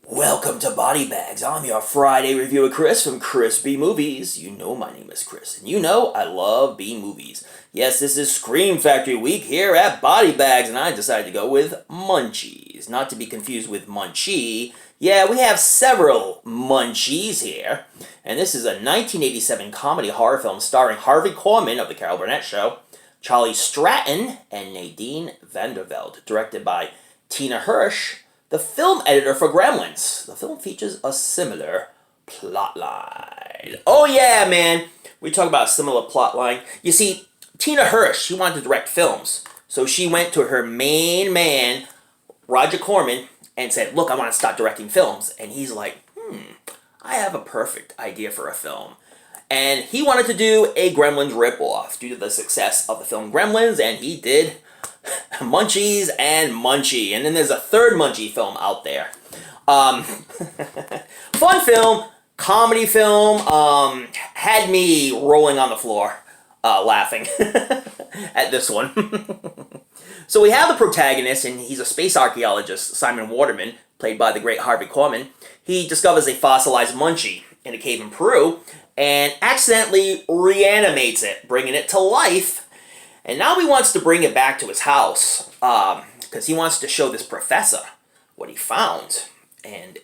Welcome to BodyBags. I'm your Friday reviewer, Chris from Chris B Movies. You know my name is Chris, and you know I love B movies. Yes, this is Scream Factory week here at BodyBags, and I decided to go with Munchies. Not to be confused with Munchie. Yeah, we have several Munchies here. And this is a 1987 comedy horror film starring Harvey Korman of The Carol Burnett Show, Charlie Stratton, and Nadine Vandervelde, directed by Tina Hirsch, the film editor for Gremlins. The film features a similar plotline. Oh yeah, man! We talk about a similar plotline. You see, Tina Hirsch, she wanted to direct films. So she went to her main man, Roger Corman, and said, look, I want to start directing films. And he's like, I have a perfect idea for a film. And he wanted to do a Gremlins ripoff due to the success of the film Gremlins, and he did Munchies and Munchie. And then there's a third Munchie film out there. Fun film, comedy film, had me rolling on the floor, laughing at this one. So we have the protagonist, and he's a space archaeologist, Simon Waterman, played by the great Harvey Korman. He discovers a fossilized Munchie in a cave in Peru, and accidentally reanimates it, bringing it to life. And now he wants to bring it back to his house, because he wants to show this professor what he found, and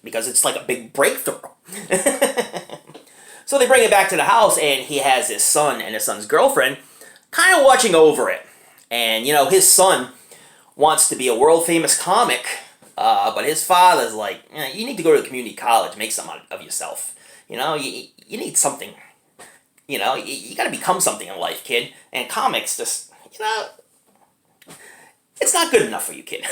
because it's like a big breakthrough. So they bring it back to the house, and he has his son and his son's girlfriend kind of watching over it. And, you know, his son wants to be a world-famous comic, but his father's like, you need to go to the community college, make something of yourself. You know, you need something. You know, you gotta become something in life, kid. And comics just, it's not good enough for you, kid.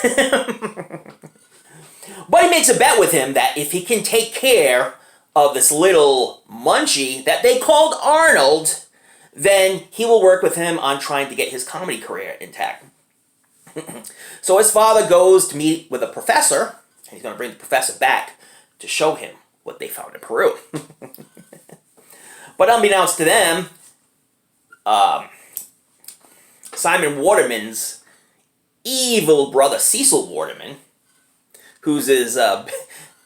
But he makes a bet with him that if he can take care of this little Munchie that they called Arnold, then he will work with him on trying to get his comedy career intact. So his father goes to meet with a professor, and he's going to bring the professor back to show him what they found in Peru. But unbeknownst to them, Simon Waterman's evil brother, Cecil Waterman, who's his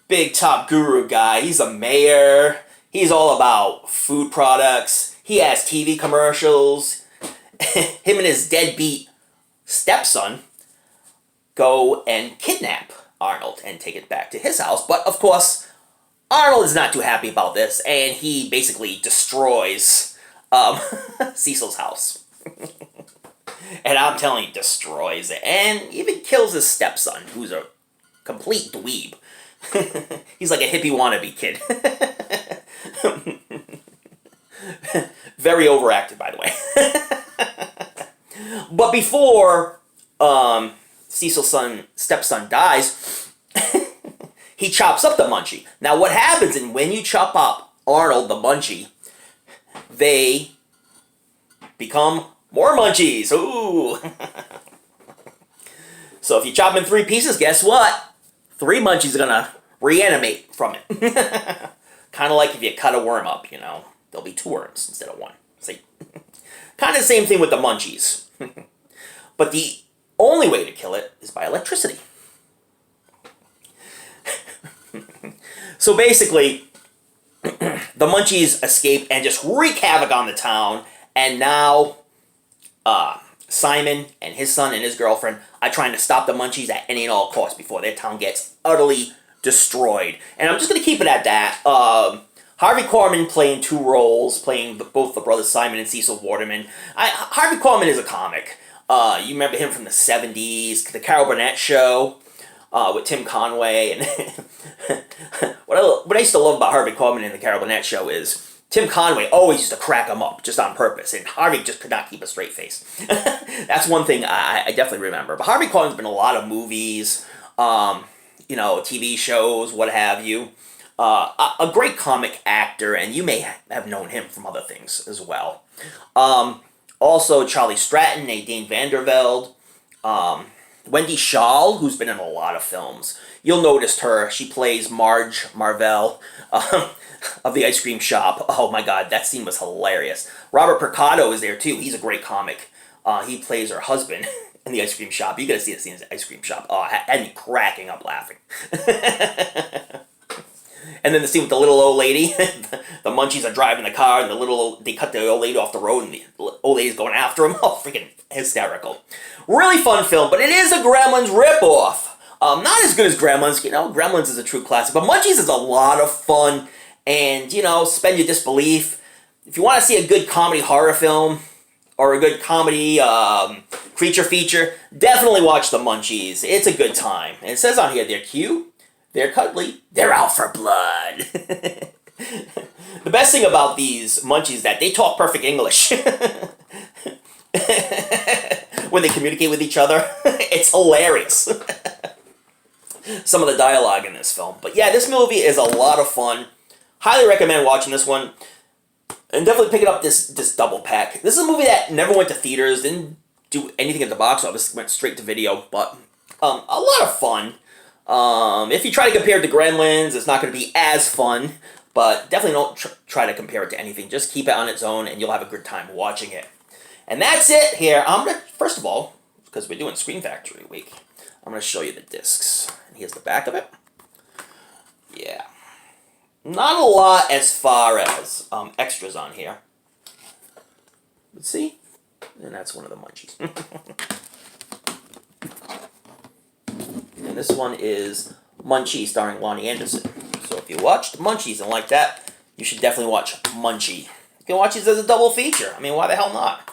big top guru guy, he's a mayor, he's all about food products, he has TV commercials. Him and his deadbeat stepson go and kidnap Arnold and take it back to his house. But of course, Arnold is not too happy about this, and he basically destroys Cecil's house. And I'm telling you, destroys it. And even kills his stepson, who's a complete dweeb. He's like a hippie wannabe kid. Very overacted, by the way. But before Cecil's stepson dies, he chops up the Munchie. Now what happens is when you chop up Arnold the Munchie, they become more Munchies. Ooh. So if you chop him in 3 pieces, guess what? 3 Munchies are gonna reanimate from it. Kind of like if you cut a worm up, there'll be 2 worms instead of 1. See? Kind of the same thing with the Munchies. But the only way to kill it is by electricity. So basically, the Munchies escape and just wreak havoc on the town, and now Simon and his son and his girlfriend are trying to stop the Munchies at any and all costs before their town gets utterly destroyed. And I'm just going to keep it at that. Harvey Korman playing 2 roles, playing both the brothers Simon and Cecil Waterman. Harvey Korman is a comic. You remember him from the 70s, The Carol Burnett Show, with Tim Conway. And what I used to love about Harvey Korman in The Carol Burnett Show is Tim Conway always used to crack him up, just on purpose, and Harvey just could not keep a straight face. That's one thing I definitely remember. But Harvey Korman's been in a lot of movies, TV shows, what have you. A great comic actor, and you may have known him from other things as well. Also, Charlie Stratton, Nadine Vandervelde, Wendy Schaal, who's been in a lot of films. You'll notice her. She plays Marge Marvell of the ice cream shop. Oh my god, that scene was hilarious. Robert Picardo is there too. He's a great comic. He plays her husband in the ice cream shop. You gotta see the scene in the ice cream shop. Oh, it had me cracking up laughing. And then the scene with the little old lady. The Munchies are driving the car, and they cut the old lady off the road, and the old lady's going after him. Oh, freaking hysterical. Really fun film, but it is a Gremlins ripoff. Not as good as Gremlins. You know, Gremlins is a true classic, but Munchies is a lot of fun, and, you know, suspend your disbelief. If you want to see a good comedy horror film, or a good comedy creature feature, definitely watch the Munchies. It's a good time. And it says on here, they're cute, they're cuddly, they're out for blood. The best thing about these Munchies is that they talk perfect English. When they communicate with each other. It's hilarious. Some of the dialogue in this film. But yeah, this movie is a lot of fun. Highly recommend watching this one. And definitely picking up this double pack. This is a movie that never went to theaters, didn't do anything at the box office, went straight to video, but a lot of fun. If you try to compare it to Gremlins, it's not going to be as fun, but definitely don't try to compare it to anything. Just keep it on its own, and you'll have a good time watching it. And that's it here. I'm going to, first of all, because we're doing Scream Factory Week, I'm going to show you the discs. And here's the back of it. Yeah. Not a lot as far as extras on here. Let's see. And that's one of the Munchies. And this one is Munchie starring Lonnie Anderson. So if you watched Munchies and like that, you should definitely watch Munchie. You can watch these as a double feature. I mean, why the hell not?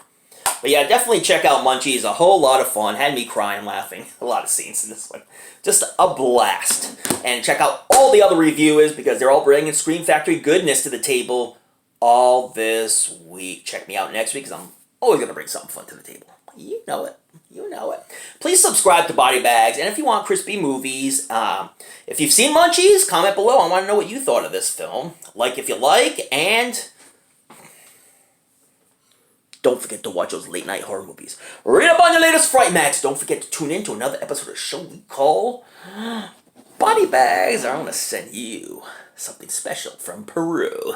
But yeah, definitely check out Munchies. A whole lot of fun. Had me crying, laughing. A lot of scenes in this one. Just a blast. And check out all the other reviewers because they're all bringing Scream Factory goodness to the table all this week. Check me out next week because I'm always going to bring something fun to the table. You know it. You know it. Please subscribe to BodyBags. And if you want crispy movies, if you've seen Munchies, comment below. I want to know what you thought of this film. Like if you like, and don't forget to watch those late night horror movies. Read up on your latest Fright Max. Don't forget to tune in to another episode of the show we call BodyBags. I'm going to send you something special from Peru.